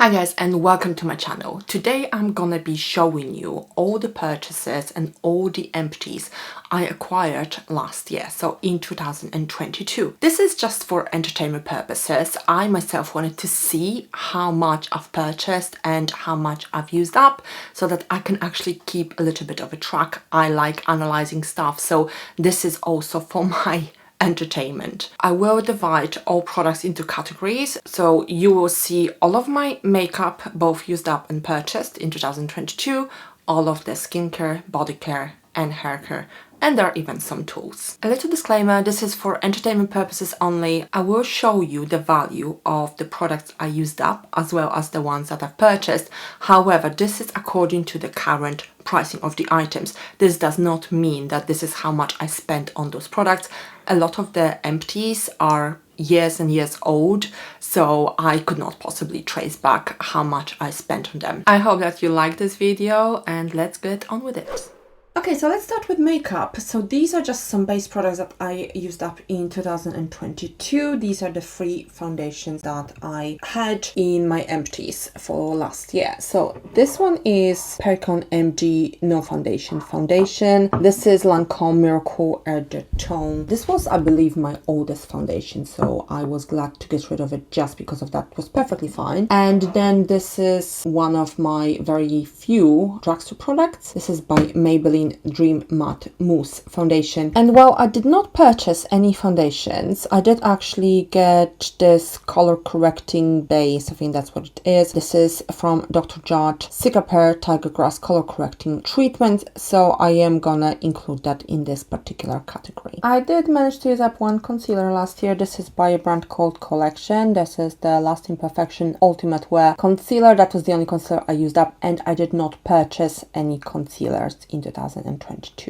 Hi guys, and welcome to my channel. Today I'm gonna be showing you all the purchases and all the empties I acquired last year, so in 2022. This is just for entertainment purposes. I myself wanted to see how much I've purchased and how much I've used up so that I can actually keep a little bit of a track. I like analyzing stuff, so this is also for my entertainment. I will divide all products into categories, so you will see all of my makeup, both used up and purchased in 2022, all of the skincare, body care and hair care, and there are even some tools. A little disclaimer, this is for entertainment purposes only. I will show you the value of the products I used up as well as the ones that I've purchased. However, this is according to the current pricing of the items. This does not mean that this is how much I spent on those products. A lot of the empties are years and years old, so I could not possibly trace back how much I spent on them. I hope that you like this video and let's get on with it. Okay, so let's start with makeup. So these are just some base products that I used up in 2022. These are the 3 foundations that I had in my empties for last year. So this one is Perricone MG No Foundation Foundation. This is Lancome Miracle Air de Tone. This was, I believe, my oldest foundation, so I was glad to get rid of it just because of that. It was perfectly fine. And then this is one of my very few drugstore products. This is by Maybelline Dream Matte Mousse Foundation. And while I did not purchase any foundations, I did actually get this color correcting base. I think that's what it is. This is from Dr. Jart Cicapair Tiger Grass color correcting treatment, so I am gonna include that in this particular category. I did manage to use up one concealer last year. This is by a brand called Collection. This is the Lasting Perfection Ultimate Wear Concealer. That was the only concealer I used up, and I did not purchase any concealers in 2022.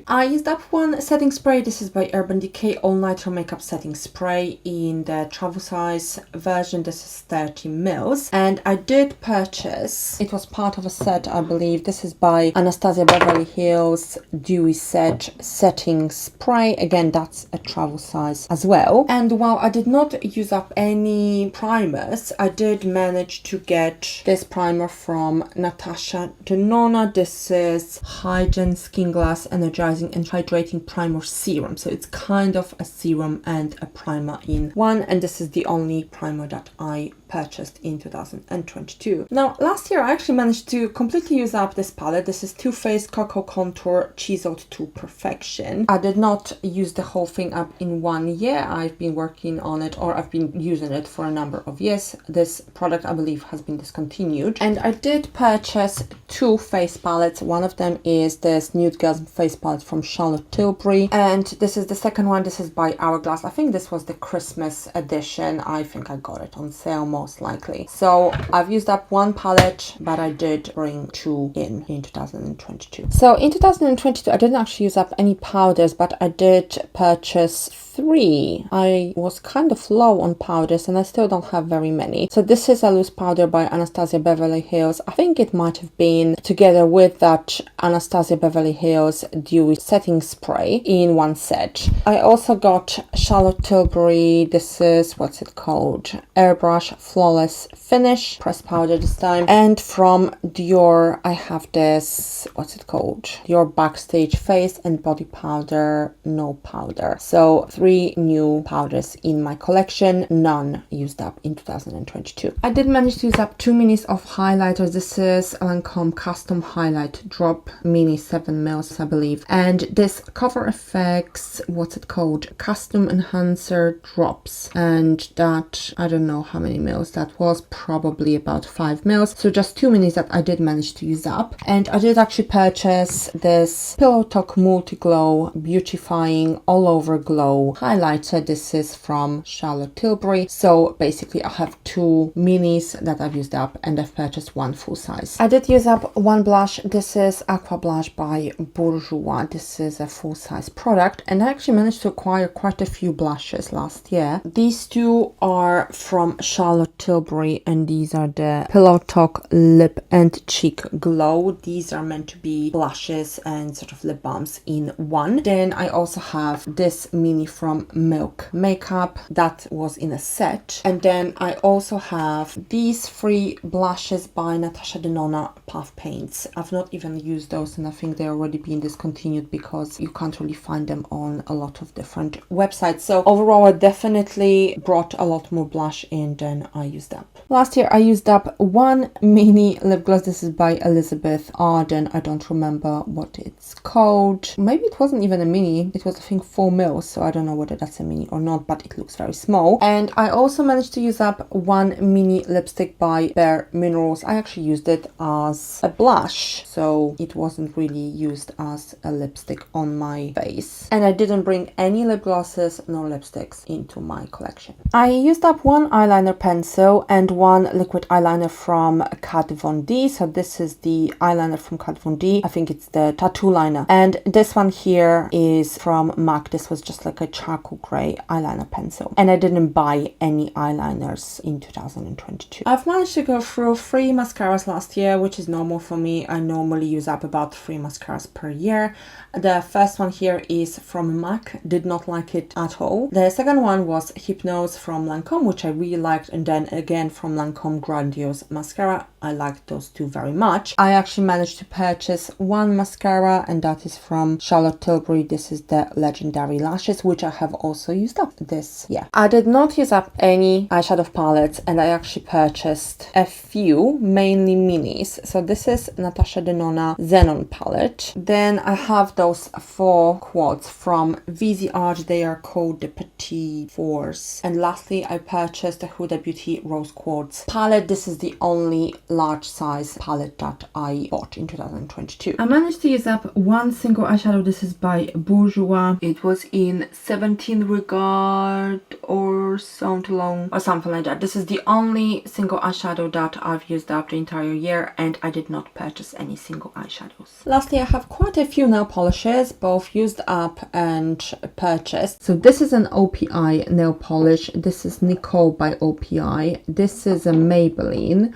I used up one setting spray. This is by Urban Decay All Nighter Makeup Setting Spray in the travel size version. This is 30 mils, and I did purchase, it was part of a set, I believe. This is by Anastasia Beverly Hills Dewy Sedge Setting Spray. Again, that's a travel size as well. And while I did not use up any primers, I did manage to get this primer from Natasha Denona. This is Hygiene Skin Glass Energizing and Hydrating Primer Serum. So it's kind of a serum and a primer in one, and this is the only primer that I purchased in 2022. Now, last year I actually managed to completely use up this palette. This is Too Faced Cocoa Contour Chiseled to Perfection. I did not use the whole thing up in 1 year. I've been working on it, or I've been using it for a number of years. This product, I believe, has been discontinued. And I did purchase 2 face palettes. One of them is this Nude Girls face palette from Charlotte Tilbury, and this is the second one. This is by Hourglass. I think this was the Christmas edition. I think I got it on sale most likely. So I've used up 1 palette, but I did bring 2 in 2022. So in 2022 I didn't actually use up any powders, but I did purchase 3. I was kind of low on powders and I still don't have very many. So this is a loose powder by Anastasia Beverly Hills. I think it might have been together with that Anastasia Beverly Hills Dewy Setting Spray in one set. I also got Charlotte Tilbury, this is, what's it called? Airbrush Flawless Finish pressed powder this time. And from Dior I have this, what's it called? Dior Backstage Face and Body Powder No Powder. So 3 new powders in my collection, none used up in 2022. I did manage to use up 2 minis of highlighters. This is Lancome Custom Highlight Drop Mini 7 mils, I believe. And this Cover FX, what's it called? Custom Enhancer Drops. And that, I don't know how many mils that was, probably about 5 mils. So just 2 minis that I did manage to use up. And I did actually purchase this Pillow Talk Multi Glow Beautifying All Over Glow highlighter. This is from Charlotte Tilbury. So basically I have 2 minis that I've used up, and I've purchased 1 full size. I did use up 1 blush. This is Aqua Blush by Bourjois. This is a full size product, and I actually managed to acquire quite a few blushes last year. These 2 are from Charlotte Charlotte Tilbury, and these are the Pillow Talk Lip and Cheek Glow. These are meant to be blushes and sort of lip balms in one. Then I also have this mini from Milk Makeup that was in a set. And then I also have these 3 blushes by Natasha Denona Puff Paints. I've not even used those, and I think they're already being discontinued because you can't really find them on a lot of different websites. So overall, I definitely brought a lot more blush in than I used up. Last year I used up 1 mini lip gloss. This is by Elizabeth Arden. I don't remember what it's called. Maybe it wasn't even a mini. It was, I think, 4 mils, so I don't know whether that's a mini or not, but it looks very small. And I also managed to use up 1 mini lipstick by Bare Minerals. I actually used it as a blush, so it wasn't really used as a lipstick on my face. And I didn't bring any lip glosses nor lipsticks into my collection. I used up 1 eyeliner pencil and 1 liquid eyeliner from Kat Von D. So this is the eyeliner from Kat Von D. I think it's the tattoo liner. And this one here is from MAC. This was just like a charcoal grey eyeliner pencil. And I didn't buy any eyeliners in 2022. I've managed to go through 3 mascaras last year, which is normal for me. I normally use up about 3 mascaras per year. The first one here is from MAC. Did not like it at all. The second one was Hypnose from Lancome, which I really liked, and then again from Lancome Grandiose Mascara. I liked those 2 very much. I actually managed to purchase 1 mascara, and that is from Charlotte Tilbury. This is the Legendary Lashes, which I have also used up this year. I did not use up any eyeshadow palettes, and I actually purchased a few, mainly minis. So this is Natasha Denona Xenon palette. Then I have those 4 quads from VZ Art. They are called the Petite Force. And lastly, I purchased the Huda Beauty Rose Quartz palette. This is the only large size palette that I bought in 2022. I managed to use up 1 single eyeshadow. This is by Bourjois. It was in 17 Regard or something like that. This is the only single eyeshadow that I've used up the entire year, and I did not purchase any single eyeshadows. Lastly, I have quite a few nail polishes, both used up and purchased. So this is an OPI nail polish. This is Nicole by OPI. This is a Maybelline.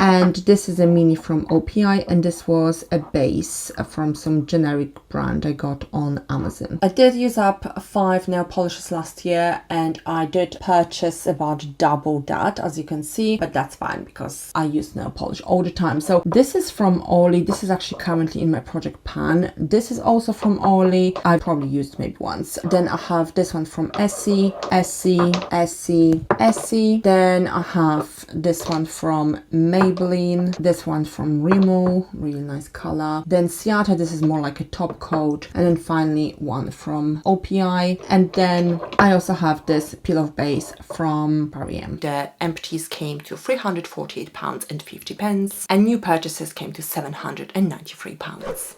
And this is a mini from OPI, and this was a base from some generic brand I got on Amazon. I did use up 5 nail polishes last year, and I did purchase about double that, as you can see, but that's fine because I use nail polish all the time. So this is from Orly. This is actually currently in my project pan. This is also from Orly. I probably used maybe once. Then I have this one from Essie. Then I have this one from Maybelline, this one from Rimmel, really nice color. Then Ciata, this is more like a top coat. And then finally one from OPI. And then I also have this peel off base from Pariem. The empties came to £348.50 and new purchases came to £793.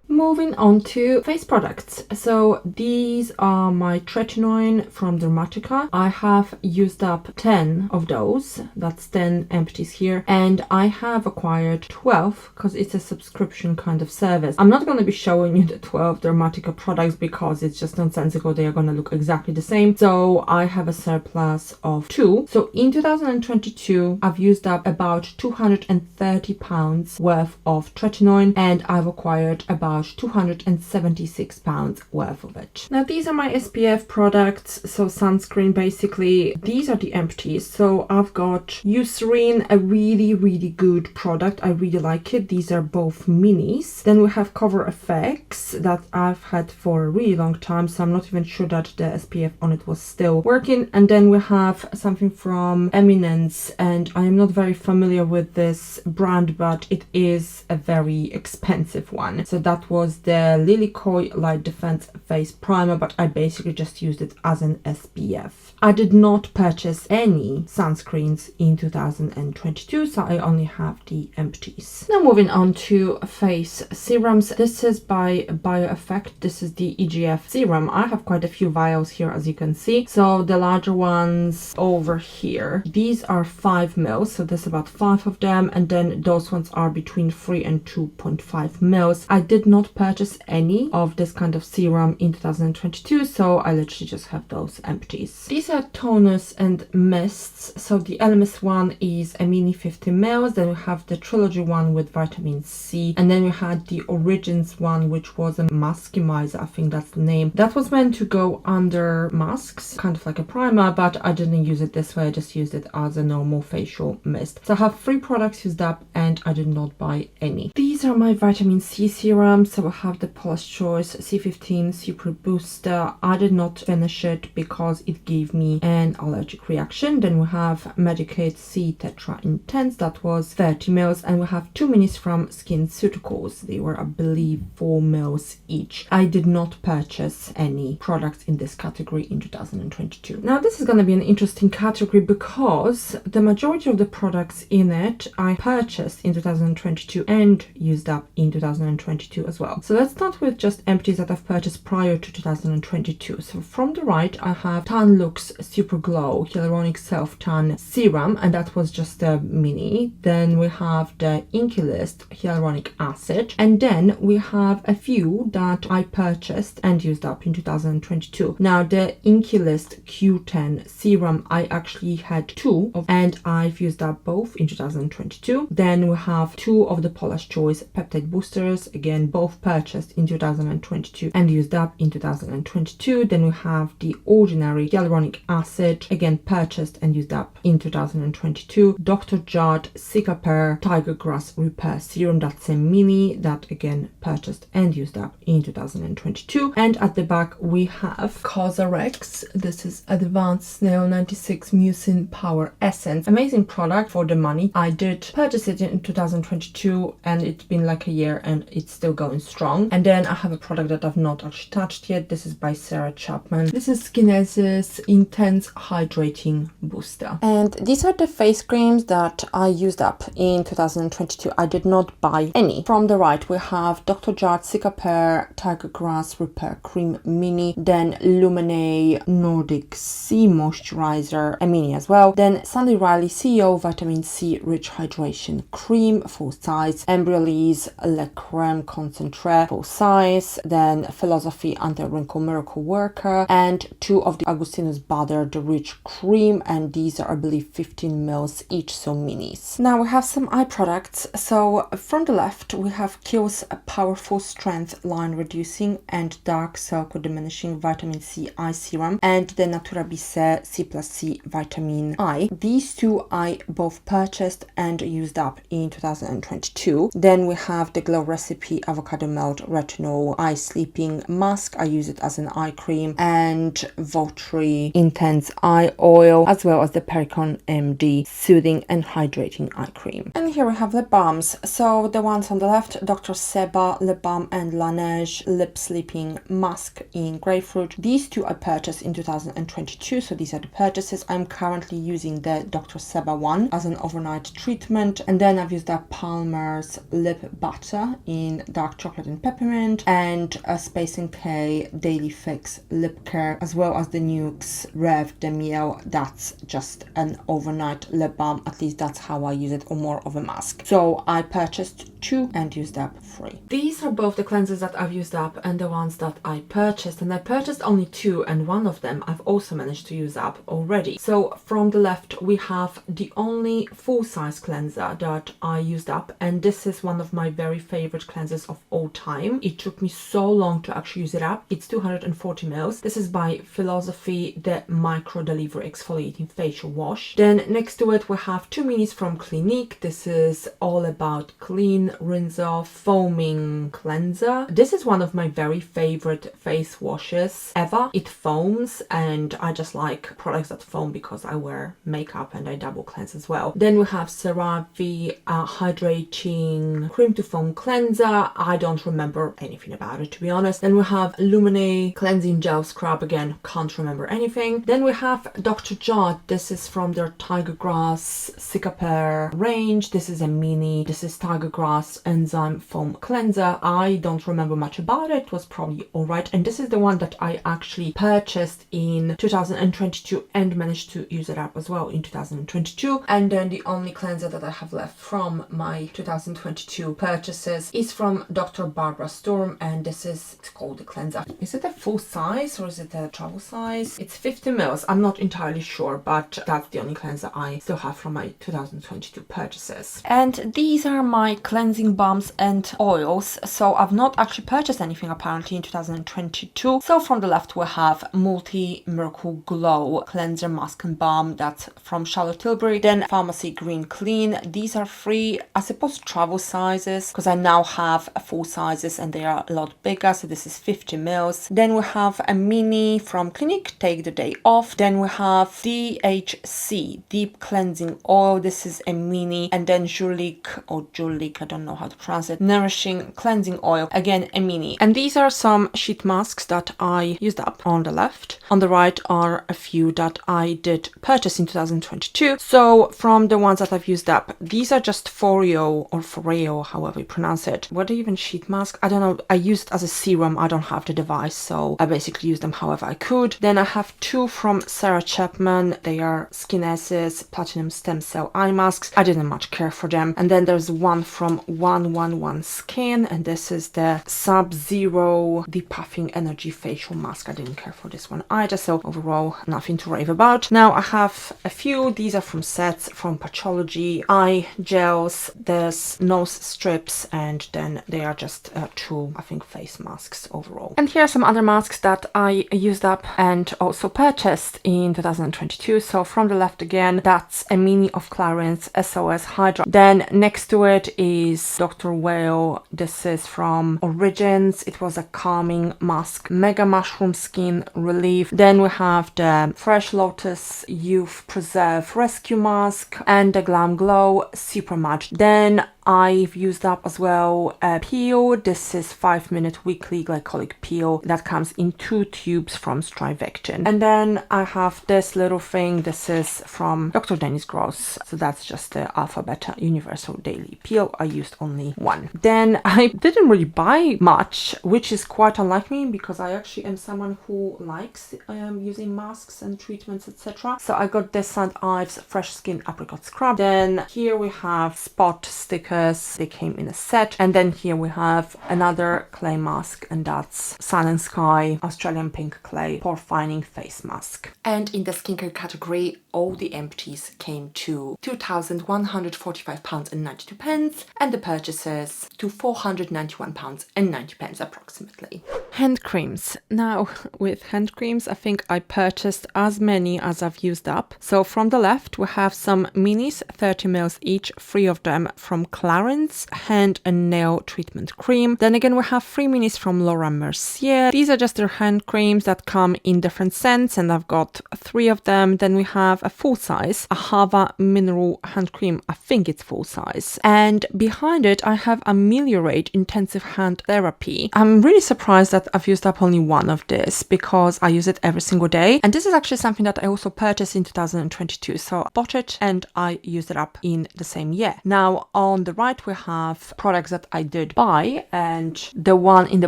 Moving on to face products. So these are my tretinoin from Dermatica. I have used up 10 of those. That's 10 empties here. And I have acquired 12 because it's a subscription kind of service. I'm not going to be showing you the 12 Dermatica products because it's just nonsensical. They are going to look exactly the same. So I have a surplus of 2. So in 2022, I've used up about £230 worth of tretinoin, and I've acquired about £276 worth of it. Now these are my SPF products, so sunscreen basically. These are the empties. So I've got Eucerin, a really good product. I really like it. These are both minis. Then we have Cover FX that I've had for a really long time, so I'm not even sure that the SPF on it was still working. And then we have something from Eminence, and I am not very familiar with this brand, but it is a very expensive one. So that was the Lily Koi Light Defense Face Primer, but I basically just used it as an SPF. I did not purchase any sunscreens in 2022, so I only have the empties. Now moving on to face serums. This is by BioEffect. This is the EGF serum. I have quite a few vials here, as you can see. So the larger ones over here. These are 5 mils, so there's about 5 of them, and then those ones are between 3 and 2.5 mils. I did not not purchase any of this kind of serum in 2022, so I literally just have those empties. These are toners and mists. So the LMS one is a mini 50 ml, then we have the trilogy one with vitamin C, and then we had the Origins one, which was a maskimizer, I think that's the name. That was meant to go under masks, kind of like a primer, but I didn't use it this way, I just used it as a normal facial mist. So I have 3 products used up and I did not buy any. These are my vitamin C serums. So I have the Paula's Choice C15 Super Booster. I did not finish it because it gave me an allergic reaction. Then we have Medicaid C Tetra Intense, that was 30 ml, and we have 2 minis from SkinCeuticals. They were, I believe, 4 ml each. I did not purchase any products in this category in 2022. Now this is going to be an interesting category because the majority of the products in it I purchased in 2022 and used up in 2022 as well. So let's start with just empties that I've purchased prior to 2022. So from the right I have Tan Lux Super Glow Hyaluronic Self Tan Serum, and that was just a mini. Then we have the Inky List Hyaluronic Acid, and then we have a few that I purchased and used up in 2022. Now the Inky List Q10 Serum I actually had 2 of, and I've used up both in 2022. Then we have 2 of the Paula's Choice Peptide Boosters, again both purchased in 2022 and used up in 2022. Then we have the Ordinary Hyaluronic Acid, again purchased and used up in 2022. Dr. Jart Cicapair Tiger Grass Repair Serum, that's a mini, that again purchased and used up in 2022. And at the back we have Cosrx. This is Advanced Snail 96 Mucin Power Essence. Amazing product for the money. I did purchase it in 2022 and it's been like a year and it's still going strong. And then I have a product that I've not actually touched yet. This is by Sarah Chapman. This is Skinesis Intense Hydrating Booster. And these are the face creams that I used up in 2022. I did not buy any. From the right we have Dr. Jart Cicapair Tiger Grass Repair Cream Mini, then Lumene Nordic Sea Moisturizer, a mini as well. Then Sandy Riley CEO Vitamin C Rich Hydration Cream, full size. Embryolisse Le Creme Concentrate, full size. Then Philosophy Anti-Wrinkle Miracle Worker, and 2 of the Agustinus Bader The Rich Cream, and these are I believe 15 ml each, so minis. Now we have some eye products. So from the left we have Kiehl's Powerful Strength Line Reducing and Dark Circle Diminishing Vitamin C Eye Serum, and the Natura Bissé C+C Vitamin I. These 2 I both purchased and used up in 2022. Then we have the Glow Recipe Avocado Melt Retinol Eye Sleeping Mask. I use it as an eye cream, and Votry Intense Eye Oil, as well as the Pericon MD Soothing and Hydrating Eye Cream. And here we have lip balms. So the ones on the left, Dr. Seba Lip Balm and Laneige Lip Sleeping Mask in Grapefruit. These 2 I purchased in 2022, so these are the purchases. I'm currently using the Dr. Seba one as an overnight treatment, and then I've used that Palmer's Lip Butter in Dark Chocolate and Peppermint, and a Space NK Daily Fix Lip Care, as well as the Nuxe Rev de Miel. That's just an overnight lip balm, at least that's how I use it, or more of a mask. So I purchased 2 and used up 3. These are both the cleansers that I've used up and the ones that I purchased, and I purchased only 2, and one of them I've also managed to use up already. So from the left we have the only full-size cleanser that I used up, and this is one of my very favorite cleansers of all time. It took me so long to actually use it up. It's 240 ml. This is by Philosophy, the Micro Delivery Exfoliating Facial Wash. Then next to it we have 2 minis from Clinique. This is All About Clean Rinse Off Foaming Cleanser. This is one of my very favorite face washes ever. It foams, and I just like products that foam because I wear makeup and I double cleanse as well. Then we have CeraVe Hydrating Cream to Foam Cleanser. I don't remember anything about it, to be honest. Then we have Lumene Cleansing Gel Scrub. Again, can't remember anything. Then we have Dr. Jart. This is from their Tiger Grass Cicapair range. This is a mini. This is Tiger Grass Enzyme Foam Cleanser. I don't remember much about it. It was probably alright. And this is the one that I actually purchased in 2022 and managed to use it up as well in 2022. And then the only cleanser that I have left from my 2022 purchases is from Dr. Barbara Sturm, and this is, it's called the cleanser. Is it a full size or is it a travel size? It's 50 mils. I'm not entirely sure, but that's the only cleanser I still have from my 2022 purchases. And these are my cleansing balms and oils. So I've not actually purchased anything apparently in 2022. So from the left we have Multi Miracle Glow Cleanser Mask and Balm. That's from Charlotte Tilbury. Then Pharmacy Green Clean. These are three, I suppose, travel sizes, because I now have full sizes and they are a lot bigger. So this is 50 mils. Then we have a mini from Clinique, Take the Day Off. Then we have DHC, Deep Cleansing Oil. This is a mini. And then Julique, I don't know how to pronounce it, Nourishing Cleansing Oil, again a mini. And these are some sheet masks that I used up on the left. On the right are a few that I did purchase in 2022. So from the ones that I've used up, these are just Foreo, however you pronounce it. Were they even sheet mask? I don't know. I used it as a serum. I don't have the device, so I basically used them however I could. Then I have two from Sarah Chapman. They are Skin Essence Platinum Stem Cell Eye Masks. I didn't much care for them. And then there's one from 111 Skin, and this is the Sub-Zero Depuffing Energy Facial Mask. I didn't care for this one either, so overall nothing to rave about. Now I have a few. These are from sets from Pathology. Eye gels, there's nose strips, and then they are just two, I think, face masks overall. And here are some other masks that I used up and also purchased in 2022. So from the left again, that's a mini of Clarins SOS Hydra. Then next to it is Dr. Whale. This is from Origins. It was a calming mask, Mega Mushroom Skin Relief. Then we have the Fresh Lotus Youth Preserve Rescue Mask and the Glam Glow Super Matte. Then I've used up as well a peel. This is 5-minute weekly glycolic peel that comes in 2 tubes from Strivectin. And then I have this little thing. This is from Dr. Dennis Gross. So that's just the Alpha Beta Universal Daily Peel. I used only one. Then I didn't really buy much, which is quite unlike me because I actually am someone who likes using masks and treatments, etc. So I got this St. Ives Fresh Skin Apricot Scrub. Then here we have spot stickers. They came in a set. And then here we have another clay mask, and that's Sun and Sky Australian Pink Clay Pore Fining Face Mask. And in the skincare category, all the empties came to £2,145.92, and the purchases to £491.90 approximately. Hand creams. Now, with hand creams, I think I purchased as many as I've used up. So from the left, we have some minis, 30 mils each, 3 of them from Clarins Hand and Nail Treatment Cream. Then again, we have 3 minis from Laura Mercier. These are just their hand creams that come in different scents, and I've got 3 of them. Then we have a full size, a Hava Mineral Hand Cream. I think it's full size. And behind it, I have Ameliorate Intensive Hand Therapy. I'm really surprised that I've used up only one of this because I use it every single day. And this is actually something that I also purchased in 2022. So I bought it and I used it up in the same year. Now on the right, we have products that I did buy, and the one in the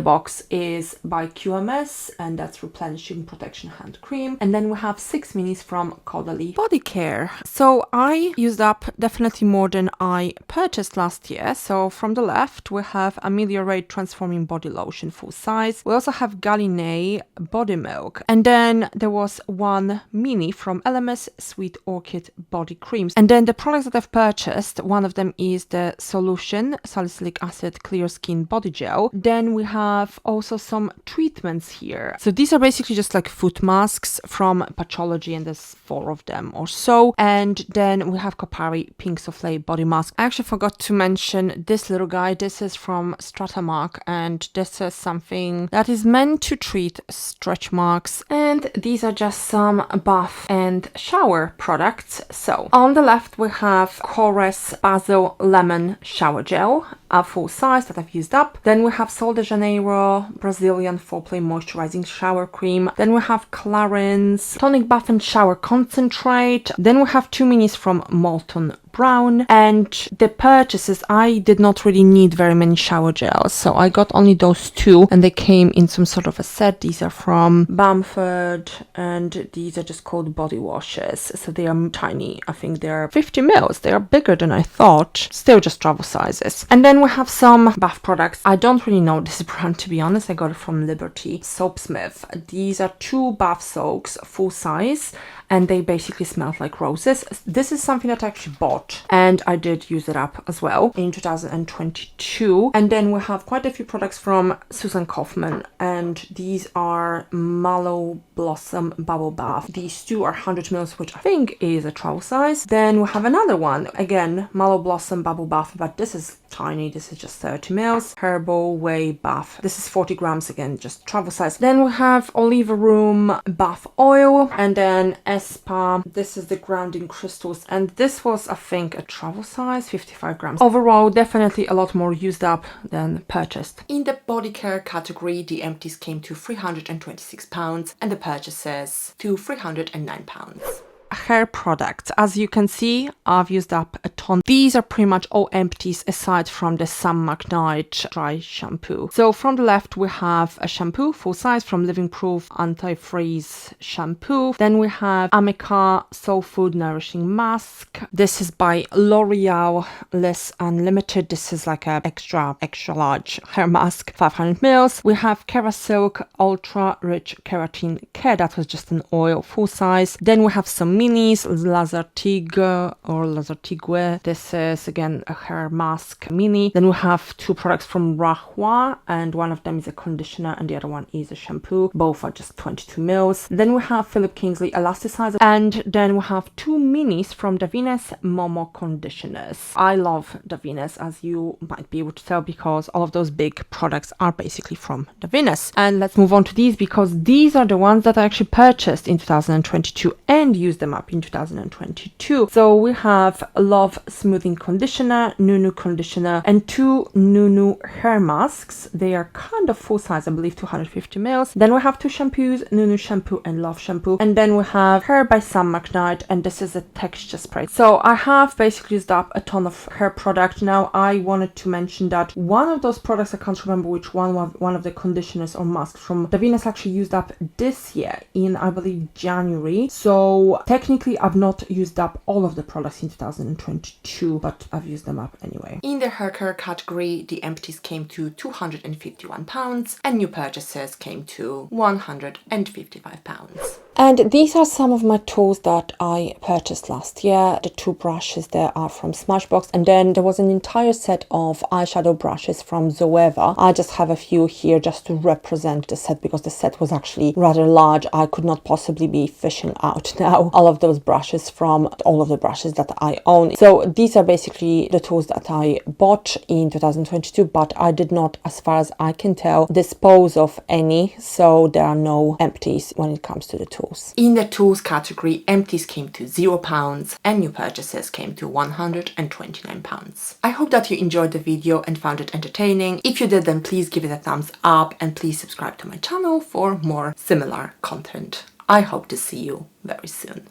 box is by QMS, and that's Replenishing Protection Hand Cream. And then we have 6 minis from Caudalie Body Care. So I used up definitely more than I purchased last year. So from the left, we have Ameliorate Transforming Body Lotion full size. We also have Galinée Body Milk. And then there was one mini from LMS Sweet Orchid Body Creams. And then the products that I've purchased, one of them is the Solution Salicylic Acid Clear Skin Body Gel. Then we have also some treatments here. So these are basically just like foot masks from Pathology, and there's 4 of them or so. And then we have Kopari Pink Souffle Body Mask. I actually forgot to mention this little guy. This is from Stratamark, and this is something that is meant to treat stretch marks. And these are just some bath and shower products. So on the left we have Chorus Basil Lemon Shower Gel. a full size that I've used up. Then we have Sol de Janeiro Brazilian Foreplay Moisturizing Shower Cream. Then we have Clarins Tonic Bath and Shower Concentrate. Then we have 2 minis from Molton Brown. And the purchases, I did not really need very many shower gels, so I got only those 2, and they came in some sort of a set. These are from Bamford, and these are just called body washes, so they are tiny. I think they're 50 mils. They are bigger than I thought, still just travel sizes. And then we have some bath products. I don't really know this brand, to be honest. I got it from Liberty Soapsmith. These are 2 bath soaks, full size, and they basically smell like roses. This is something that I actually bought, and I did use it up as well in 2022. And then we have quite a few products from Susan Kaufman, and these are Mallow Blossom Bubble Bath. These 2 are 100 mils, which I think is a travel size. Then we have another one, again, Mallow Blossom Bubble Bath, but this is tiny. This is just 30 mils. Herbal Whey Bath. This is 40 grams, again, just travel size. Then we have Oliva Room Bath Oil, and then Spa. This is the Grounding Crystals, and this was, I think, a travel size, 55 grams. Overall, definitely a lot more used up than purchased. In the body care category, the empties came to £326 and the purchases to £309. Hair products. As you can see, I've used up a ton. These are pretty much all empties aside from the Sam McKnight dry shampoo. So from the left we have a shampoo full size from Living Proof Anti-Freeze shampoo. Then we have Amica Soul Food Nourishing Mask. This is by L'Oreal Less Unlimited. This is like a extra large hair mask, 500 mils. We have Kerasilk Ultra Rich Keratin Care. That was just an oil full size. Then we have some minis, Lazartigue or Lazartigue. This is again a hair mask mini. Then we have 2 products from Rahua, and one of them is a conditioner and the other one is a shampoo. Both are just 22 mils. Then we have Philip Kingsley Elasticizer, and then we have 2 minis from Davines Momo conditioners. I love Davines, as you might be able to tell, because all of those big products are basically from Davines. And let's move on to these, because these are the ones that I actually purchased in 2022 and used them up in 2022. So we have Love Smoothing Conditioner, Nunu Conditioner, and 2 Nunu hair masks. They are kind of full size, I believe 250 mils. Then we have 2 shampoos, Nunu Shampoo and Love Shampoo. And then we have Hair by Sam McKnight, and this is a texture spray. So I have basically used up a ton of hair product. Now I wanted to mention that one of those products, I can't remember which one of the conditioners or masks from Davines actually used up this year in, I believe, January. So technically I've not used up all of the products in 2022, but I've used them up anyway. In the hair care category, the empties came to £251 and new purchases came to £155. And these are some of my tools that I purchased last year. The 2 brushes there are from Smashbox, and then there was an entire set of eyeshadow brushes from Zoeva. I just have a few here just to represent the set, because the set was actually rather large. I could not possibly be fishing out now all of those brushes from all of the brushes that I own. So these are basically the tools that I bought in 2022, but I did not, as far as I can tell, dispose of any, so there are no empties when it comes to the tools. In the tools category, empties came to £0 and new purchases came to £129. I hope that you enjoyed the video and found it entertaining. If you did, then please give it a thumbs up and please subscribe to my channel for more similar content. I hope to see you very soon.